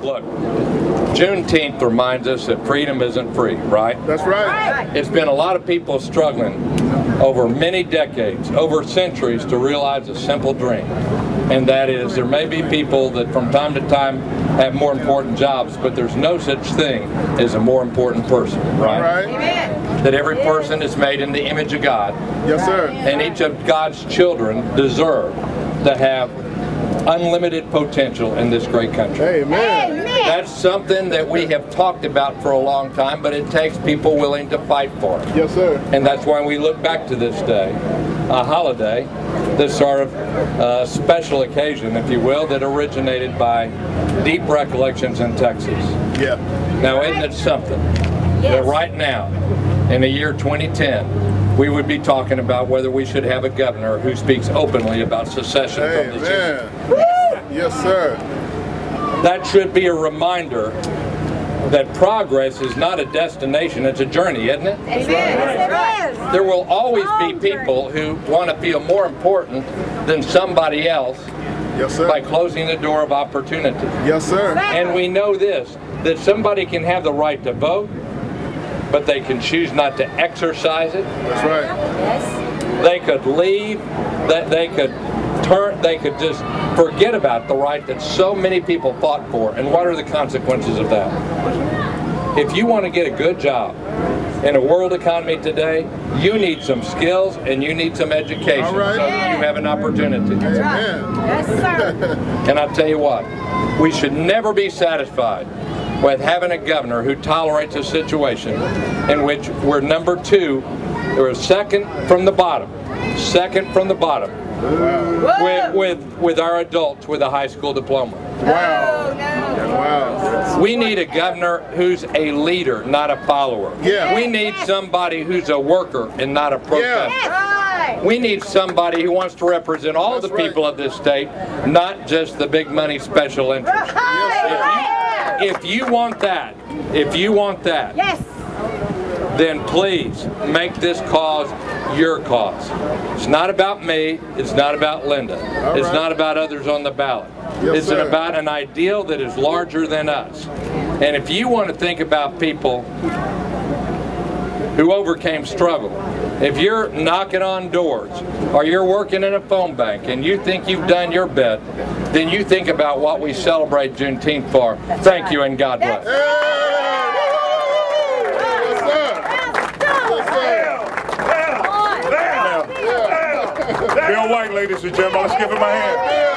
Look, Juneteenth reminds us that freedom isn't free, right? That's right. It's been a lot of people struggling over many decades, over centuries, to realize a simple dream. And that is, there may be people that from time to time have more important jobs, but there's no such thing as a more important person, right? All right. Amen. That every person is made in the image of God. Yes, sir. And each of God's children deserve to have unlimited potential in this great country. Amen. That's something that we have talked about for a long time, but it takes people willing to fight for it. Yes, sir. And that's why we look back to this day, a holiday, this sort of special occasion, if you will, that originated by deep recollections in Texas. Yeah. Now, isn't it something that right now, in the year 2010, we would be talking about whether we should have a governor who speaks openly about secession from the Union. Yes, sir. That should be a reminder that progress is not a destination, it's a journey, isn't it? Amen. There will always be people who want to feel more important than somebody else Yes, sir. by closing the door of opportunity. Yes, sir. And we know this, that somebody can have the right to vote, but they can choose not to exercise it. That's right. Yes. They could leave, that they could just forget about the right that so many people fought for. And what are the consequences of that? If you want to get a good job in a world economy today, you need some skills and you need some education All right. so that you have an opportunity. Amen. Yes, sir. And I'll tell you what, we should never be satisfied with having a governor who tolerates a situation in which we're number 2, or second from the bottom, with our adults with a high school diploma. Wow. No. Wow. We need a governor who's a leader, not a follower. Yeah. We need somebody who's a worker and not a protester. Right. We need somebody who wants to represent all That's the people of this state, not just the big money special interests. If you want that, Yes. then please make this cause your cause. It's not about me, it's not about Linda, it's right. not about others on the ballot. Yes, It's sir. about an ideal that is larger than us. And if you want to think about people who overcame struggle, if you're knocking on doors or you're working in a phone bank and you think you've done your bit, then you think about what we celebrate Juneteenth for. Thank you and God bless. Bill White, ladies and gentlemen, let's give him a hand.